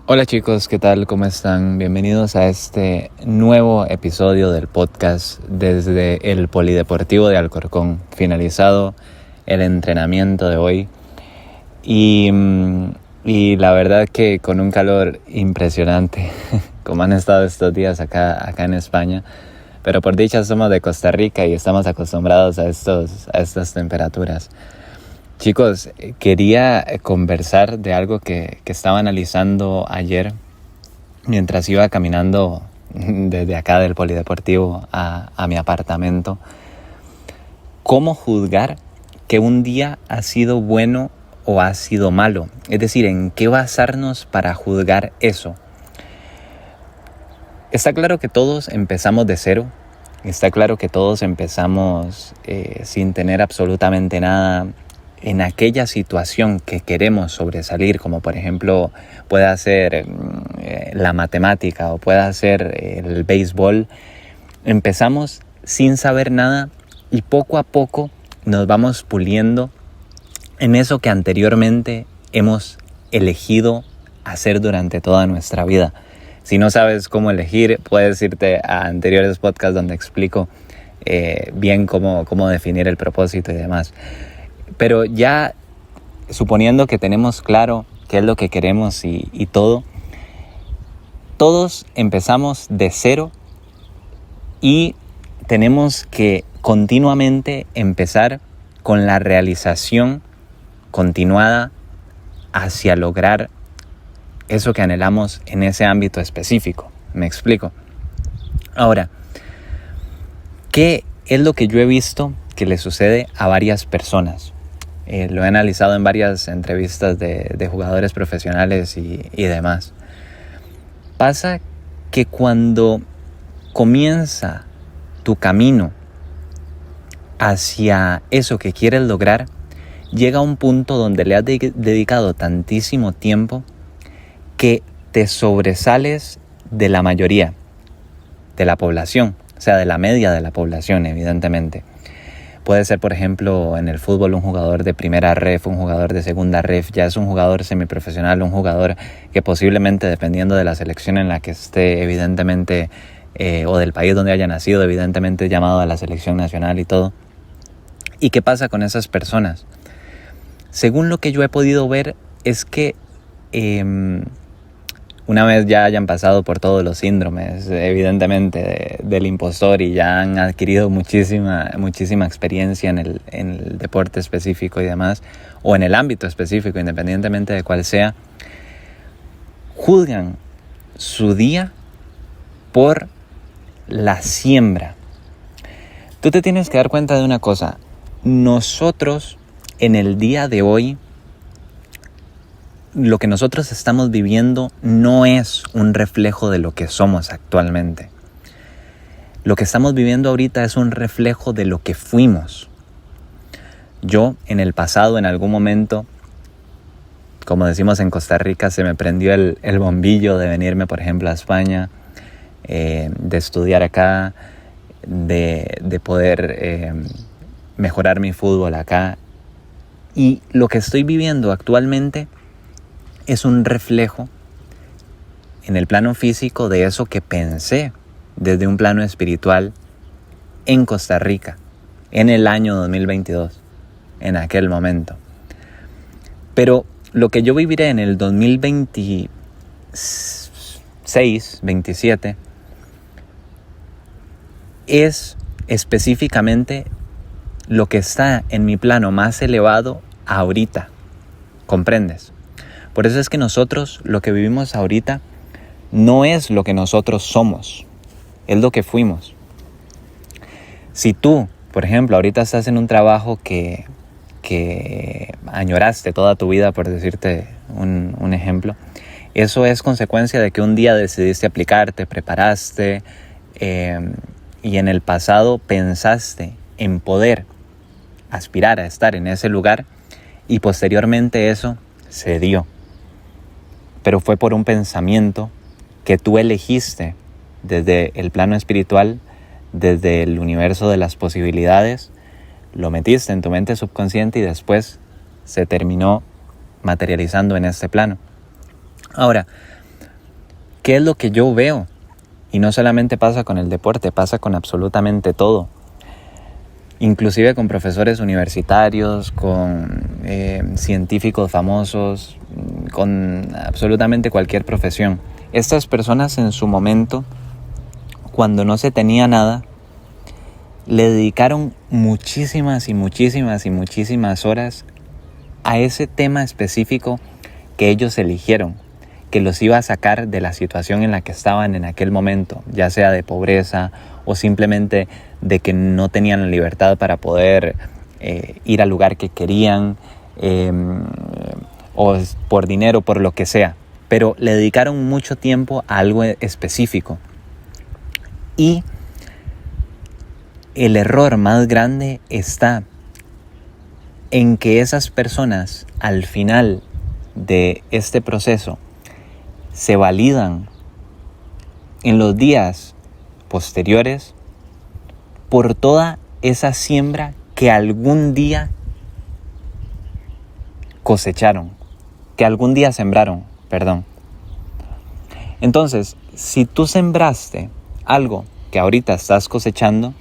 Hola chicos, ¿qué tal? ¿Cómo están? Bienvenidos a este nuevo episodio del podcast desde el Polideportivo de Alcorcón. Finalizado el entrenamiento de hoy y, la verdad que con un calor impresionante, como han estado estos días acá en España. Pero por dicha somos de Costa Rica y estamos acostumbrados a estas temperaturas. Chicos, quería conversar de algo que estaba analizando ayer mientras iba caminando desde acá del Polideportivo a mi apartamento. ¿Cómo juzgar que un día ha sido bueno o ha sido malo? Es decir, ¿en qué basarnos para juzgar eso? Está claro que todos empezamos de cero. Está claro que todos empezamos sin tener absolutamente nada en aquella situación que queremos sobresalir, como por ejemplo pueda ser la matemática o pueda ser el béisbol. Empezamos sin saber nada y poco a poco nos vamos puliendo en eso que anteriormente hemos elegido hacer durante toda nuestra vida. Si no sabes cómo elegir, puedes irte a anteriores podcasts donde explico bien cómo definir el propósito y demás. Pero ya suponiendo que tenemos claro qué es lo que queremos y todo, todos empezamos de cero y tenemos que continuamente empezar con la realización continuada hacia lograr eso que anhelamos en ese ámbito específico. ¿Me explico? Ahora, ¿qué es lo que yo he visto que le sucede a varias personas? Lo he analizado en varias entrevistas de jugadores profesionales y demás. Pasa que cuando comienza tu camino hacia eso que quieres lograr, llega a un punto donde le has dedicado tantísimo tiempo que te sobresales de la mayoría de la población, o sea, de la media de la población, evidentemente. Puede ser, por ejemplo, en el fútbol un jugador de primera ref, un jugador de segunda ref, ya es un jugador semiprofesional, un jugador que posiblemente, dependiendo de la selección en la que esté, evidentemente, o del país donde haya nacido, evidentemente llamado a la selección nacional y todo. ¿Y qué pasa con esas personas? Según lo que yo he podido ver, es que una vez ya hayan pasado por todos los síndromes, evidentemente, del impostor y ya han adquirido muchísima experiencia en el deporte específico y demás, o en el ámbito específico, independientemente de cuál sea, juzgan su día por la siembra. Tú te tienes que dar cuenta de una cosa. Nosotros, en el día de hoy, lo que nosotros estamos viviendo no es un reflejo de lo que somos actualmente. Lo que estamos viviendo ahorita es un reflejo de lo que fuimos. Yo, en el pasado, en algún momento, como decimos en Costa Rica, se me prendió el bombillo de venirme, por ejemplo, a España, de estudiar acá, de poder mejorar mi fútbol acá. Y lo que estoy viviendo actualmente es un reflejo en el plano físico de eso que pensé desde un plano espiritual en Costa Rica, en el año 2022, en aquel momento. Pero lo que yo viviré en el 2026, 27, es específicamente lo que está en mi plano más elevado ahorita. ¿Comprendes? Por eso es que nosotros, lo que vivimos ahorita, no es lo que nosotros somos, es lo que fuimos. Si tú, por ejemplo, ahorita estás en un trabajo que añoraste toda tu vida, por decirte un ejemplo, eso es consecuencia de que un día decidiste aplicarte, preparaste y en el pasado pensaste en poder aspirar a estar en ese lugar y posteriormente eso se dio. Pero fue por un pensamiento que tú elegiste desde el plano espiritual, desde el universo de las posibilidades, lo metiste en tu mente subconsciente y después se terminó materializando en este plano. Ahora, ¿qué es lo que yo veo? Y no solamente pasa con el deporte, pasa con absolutamente todo. Inclusive con profesores universitarios, con científicos famosos, con absolutamente cualquier profesión. Estas personas en su momento, cuando no se tenía nada, le dedicaron muchísimas horas a ese tema específico que ellos eligieron, que los iba a sacar de la situación en la que estaban en aquel momento, ya sea de pobreza o simplemente de que no tenían la libertad para poder ir al lugar que querían, o por dinero, por lo que sea. Pero le dedicaron mucho tiempo a algo específico. Y el error más grande está en que esas personas al final de este proceso se validan en los días posteriores por toda esa siembra que algún día cosecharon, que algún día sembraron, perdón. Entonces, si tú sembraste algo que ahorita estás cosechando,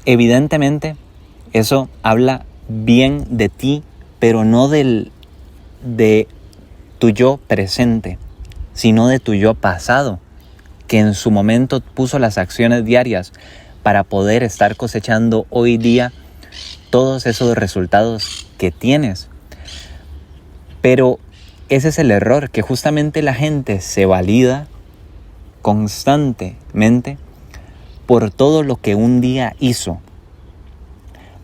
evidentemente eso habla bien de ti, pero no de tu yo presente, sino de tu yo pasado, que en su momento puso las acciones diarias para poder estar cosechando hoy día todos esos resultados que tienes. Pero ese es el error, que justamente la gente se valida constantemente por todo lo que un día hizo.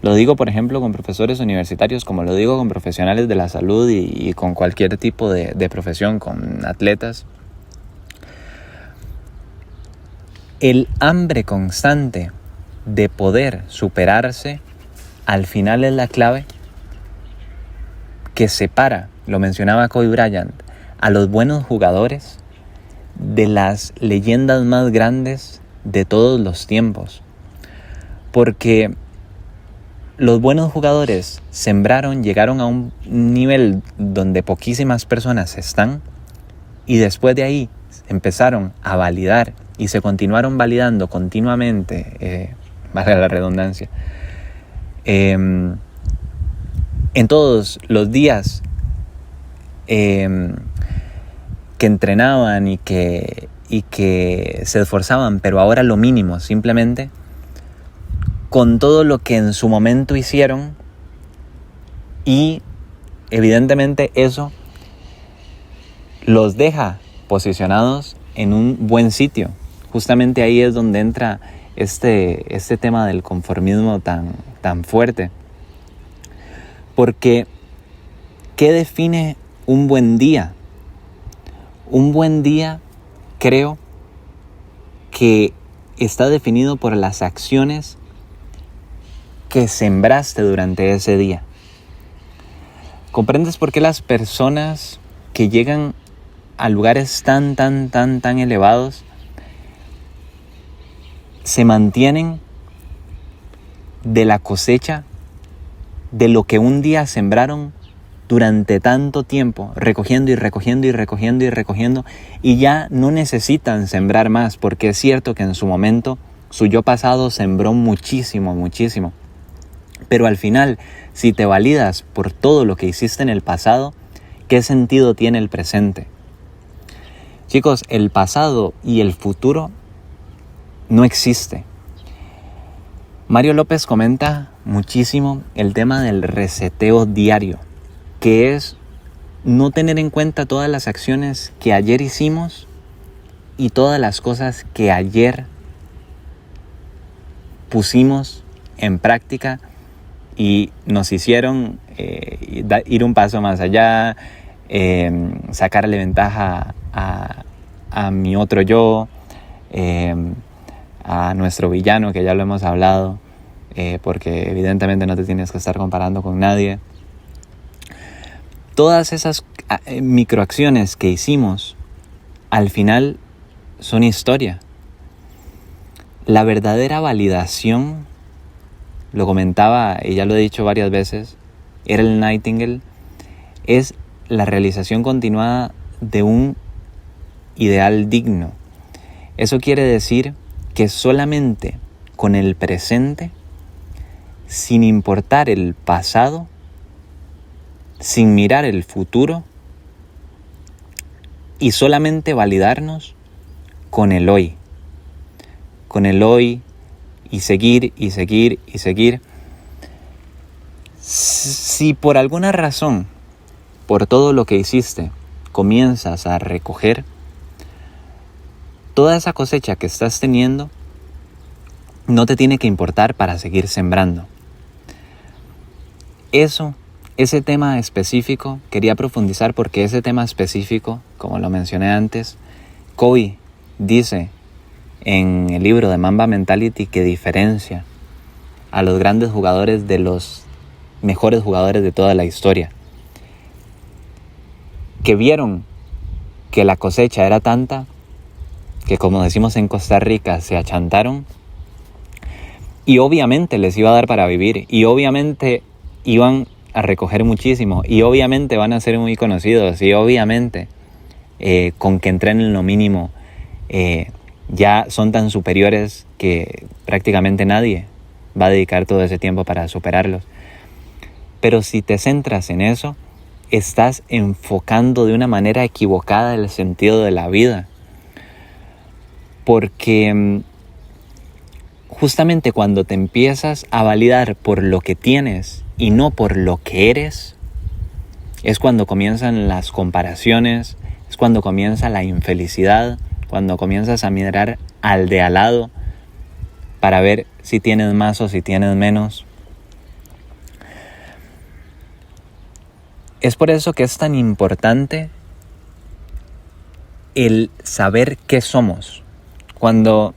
Lo digo, por ejemplo, con profesores universitarios, como lo digo con profesionales de la salud y con cualquier tipo de profesión, con atletas. El hambre constante de poder superarse al final es la clave que separa, lo mencionaba Kobe Bryant, a los buenos jugadores de las leyendas más grandes de todos los tiempos. Porque los buenos jugadores sembraron, llegaron a un nivel donde poquísimas personas están, y después de ahí empezaron a validar y se continuaron validando continuamente, valga la redundancia, en todos los días que entrenaban y que se esforzaban, pero ahora lo mínimo, simplemente con todo lo que en su momento hicieron, y evidentemente eso los deja posicionados en un buen sitio. Justamente ahí es donde entra este tema del conformismo tan fuerte. Porque, ¿qué define un buen día? Un buen día, creo que está definido por las acciones que sembraste durante ese día. ¿Comprendes por qué las personas que llegan a lugares tan elevados se mantienen de la cosecha de lo que un día sembraron durante tanto tiempo, recogiendo y ya no necesitan sembrar más, porque es cierto que en su momento su yo pasado sembró muchísimo, pero al final, si te validas por todo lo que hiciste en el pasado, ¿qué sentido tiene el presente? Chicos, el pasado y el futuro no existe. Mario López comenta muchísimo el tema del reseteo diario, que es no tener en cuenta todas las acciones que ayer hicimos y todas las cosas que ayer pusimos en práctica y nos hicieron ir un paso más allá, sacarle ventaja a mi otro yo, a nuestro villano, que ya lo hemos hablado, porque evidentemente no te tienes que estar comparando con nadie. Todas esas microacciones que hicimos, al final son historia. La verdadera validación, lo comentaba y ya lo he dicho varias veces, Earl Nightingale, es la realización continuada de un ideal digno. Eso quiere decir que solamente con el presente, sin importar el pasado, sin mirar el futuro, y solamente validarnos con el hoy. Con el hoy y seguir y seguir y seguir. Si por alguna razón, por todo lo que hiciste, comienzas a recoger toda esa cosecha que estás teniendo, no te tiene que importar para seguir sembrando. Ese tema específico, quería profundizar porque ese tema específico, como lo mencioné antes, Covey dice en el libro de Mamba Mentality que diferencia a los grandes jugadores de los mejores jugadores de toda la historia, que vieron que la cosecha era tanta que, como decimos en Costa Rica, se achantaron, y obviamente les iba a dar para vivir, y obviamente iban a recoger muchísimo, y obviamente van a ser muy conocidos, y obviamente con que entrenen lo mínimo ya son tan superiores que prácticamente nadie va a dedicar todo ese tiempo para superarlos. Pero si te centras en eso, estás enfocando de una manera equivocada el sentido de la vida. Porque justamente cuando te empiezas a validar por lo que tienes y no por lo que eres, es cuando comienzan las comparaciones, es cuando comienza la infelicidad, cuando comienzas a mirar al de al lado para ver si tienes más o si tienes menos. Es por eso que es tan importante el saber qué somos. Cuando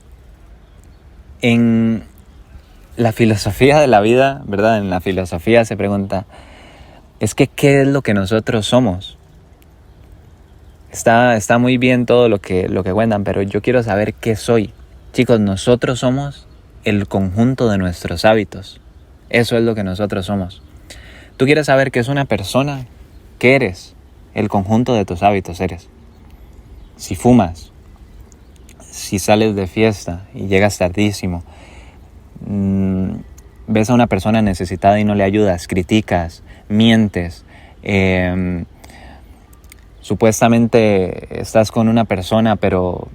en la filosofía de la vida, ¿verdad? En la filosofía se pregunta, es que ¿qué es lo que nosotros somos? Está muy bien todo lo que cuentan, pero yo quiero saber qué soy. Chicos, nosotros somos el conjunto de nuestros hábitos. Eso es lo que nosotros somos. ¿Tú quieres saber qué es una persona? ¿Qué eres? El conjunto de tus hábitos eres. Si fumas, si sales de fiesta y llegas tardísimo, ves a una persona necesitada y no le ayudas, criticas, mientes, supuestamente estás con una persona pero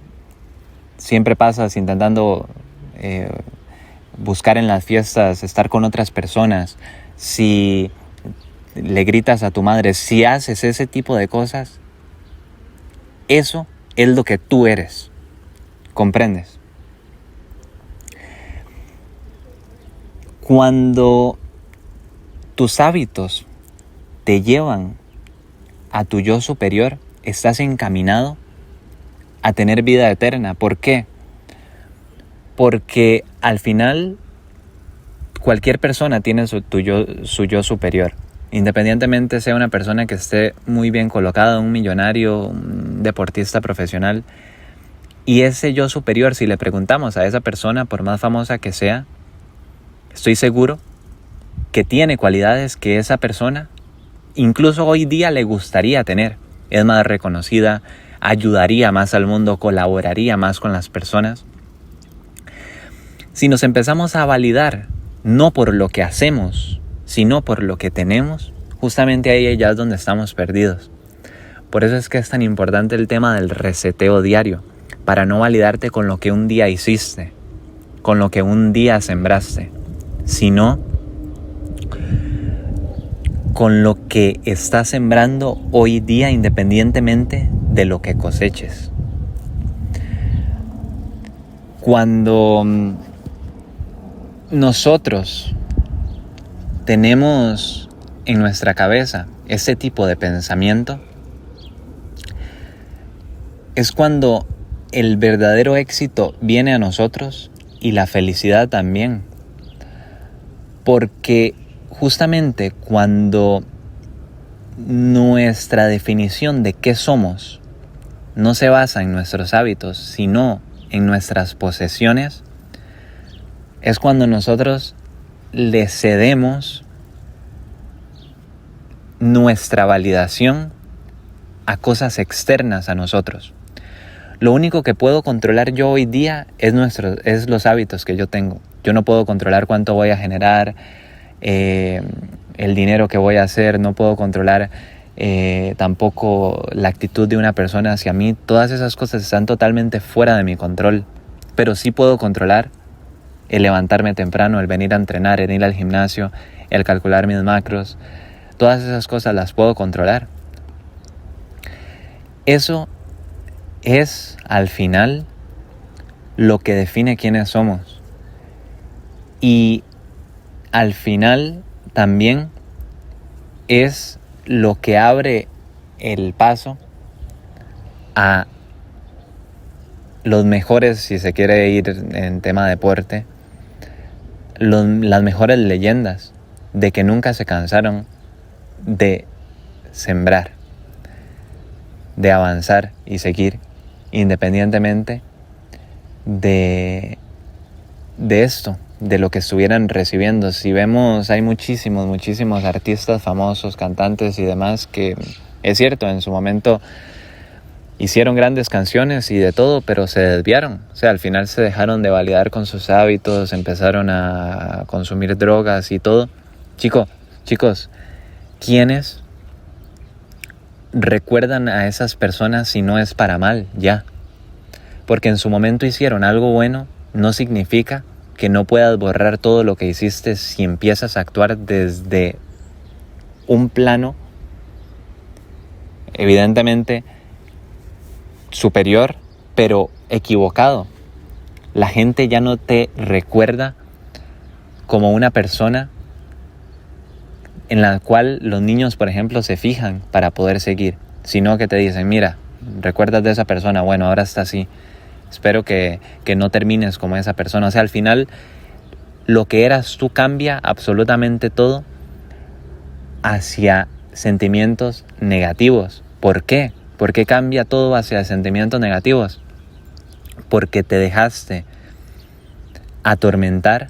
siempre pasas intentando buscar en las fiestas, estar con otras personas, si le gritas a tu madre, si haces ese tipo de cosas, eso es lo que tú eres. ¿Comprendes? Cuando tus hábitos te llevan a tu yo superior, estás encaminado a tener vida eterna. ¿Por qué? Porque al final cualquier persona tiene su yo superior. Independientemente sea una persona que esté muy bien colocada, un millonario, un deportista profesional. Y ese yo superior, si le preguntamos a esa persona, por más famosa que sea, estoy seguro que tiene cualidades que esa persona incluso hoy día le gustaría tener. Es más reconocida, ayudaría más al mundo, colaboraría más con las personas. Si nos empezamos a validar, no por lo que hacemos, sino por lo que tenemos, justamente ahí ya es donde estamos perdidos. Por eso es que es tan importante el tema del reseteo diario, para no validarte con lo que un día hiciste, con lo que un día sembraste, sino con lo que estás sembrando hoy día, independientemente de lo que coseches. Cuando nosotros tenemos en nuestra cabeza ese tipo de pensamiento, es cuando el verdadero éxito viene a nosotros y la felicidad también. Porque justamente cuando nuestra definición de qué somos no se basa en nuestros hábitos, sino en nuestras posesiones, es cuando nosotros le cedemos nuestra validación a cosas externas a nosotros. Lo único que puedo controlar yo hoy día es los hábitos que yo tengo. Yo no puedo controlar cuánto voy a generar, el dinero que voy a hacer, no puedo controlar tampoco la actitud de una persona hacia mí. Todas esas cosas están totalmente fuera de mi control, pero sí puedo controlar el levantarme temprano, el venir a entrenar, el ir al gimnasio, el calcular mis macros. Todas esas cosas las puedo controlar. Eso es al final lo que define quiénes somos. Y al final también es lo que abre el paso a los mejores, si se quiere ir en tema deporte, las mejores leyendas de que nunca se cansaron de sembrar, de avanzar y seguir, independientemente de esto, de lo que estuvieran recibiendo. Si vemos, hay muchísimos artistas famosos, cantantes y demás que, es cierto, en su momento hicieron grandes canciones y de todo, pero se desviaron. O sea, al final se dejaron de validar con sus hábitos, empezaron a consumir drogas y todo. Chicos, ¿quiénes recuerdan a esas personas si no es para mal ya? Porque en su momento hicieron algo bueno, no significa que no puedas borrar todo lo que hiciste si empiezas a actuar desde un plano evidentemente superior, pero equivocado. La gente ya no te recuerda como una persona en la cual los niños, por ejemplo, se fijan para poder seguir, sino que te dicen, mira, ¿recuerdas de esa persona? Bueno, ahora está así. Espero que no termines como esa persona. O sea, al final, lo que eras tú cambia absolutamente todo hacia sentimientos negativos. ¿Por qué? ¿Por qué cambia todo hacia sentimientos negativos? Porque te dejaste atormentar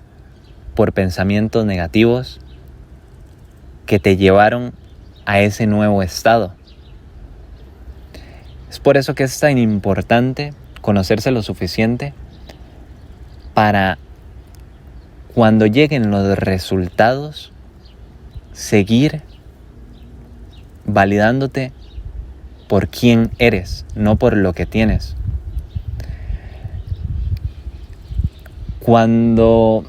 por pensamientos negativos que te llevaron a ese nuevo estado. Es por eso que es tan importante conocerse lo suficiente para cuando lleguen los resultados seguir validándote por quién eres, no por lo que tienes. Cuando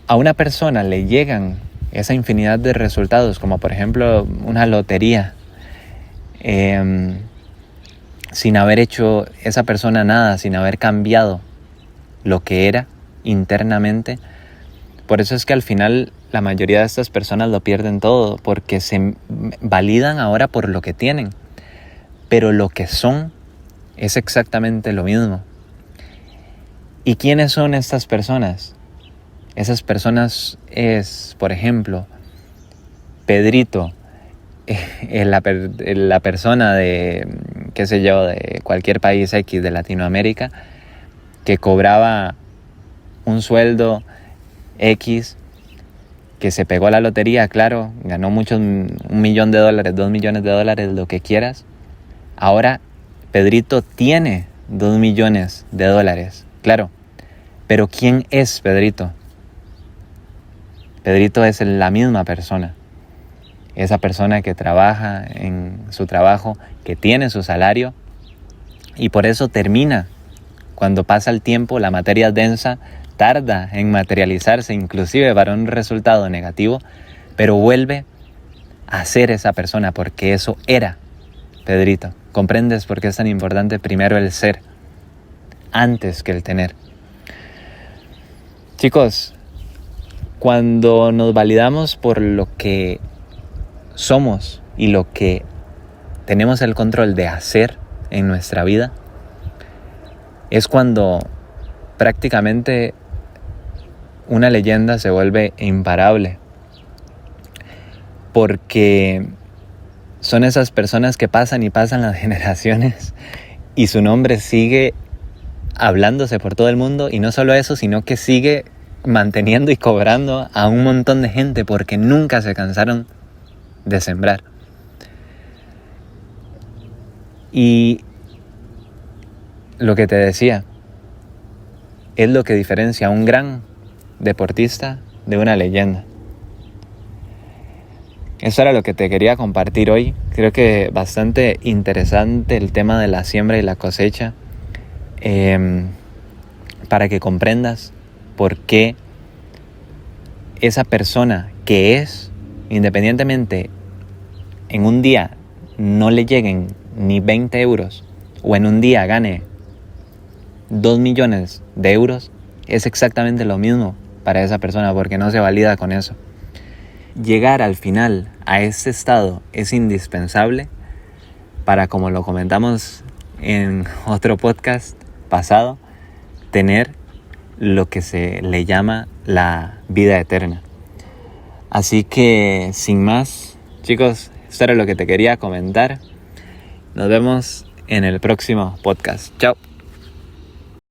a una persona le llegan esa infinidad de resultados, como por ejemplo una lotería, sin haber hecho esa persona nada, sin haber cambiado lo que era internamente, por eso es que al final la mayoría de estas personas lo pierden todo, porque se validan ahora por lo que tienen, pero lo que son es exactamente lo mismo. ¿Y quiénes son estas personas? Esas personas es, por ejemplo, Pedrito, la persona de, qué sé yo, de cualquier país X de Latinoamérica, que cobraba un sueldo X, que se pegó a la lotería, claro, ganó muchos, $1 millón, $2 millones, lo que quieras. Ahora Pedrito tiene $2 millones, claro. Pero ¿quién es Pedrito? Pedrito es la misma persona. Esa persona que trabaja en su trabajo, que tiene su salario y por eso termina. Cuando pasa el tiempo, la materia densa tarda en materializarse, inclusive para un resultado negativo, pero vuelve a ser esa persona porque eso era Pedrito. ¿Comprendes por qué es tan importante primero el ser antes que el tener? Chicos, cuando nos validamos por lo que somos y lo que tenemos el control de hacer en nuestra vida, es cuando prácticamente una leyenda se vuelve imparable. Porque son esas personas que pasan y pasan las generaciones y su nombre sigue hablándose por todo el mundo, y no solo eso, sino que sigue manteniendo y cobrando a un montón de gente porque nunca se cansaron de sembrar. Y lo que te decía, es lo que diferencia a un gran deportista de una leyenda. Eso era lo que te quería compartir hoy. Creo que bastante interesante el tema de la siembra y la cosecha, para que comprendas por qué esa persona que es, independientemente en un día no le lleguen ni 20 euros o en un día gane 2 millones de euros, es exactamente lo mismo para esa persona, porque no se valida con eso. Llegar al final a este estado es indispensable para, como lo comentamos en otro podcast pasado, tener lo que se le llama la vida eterna. Así que, sin más, chicos, esto era lo que te quería comentar. Nos vemos en el próximo podcast. Chao.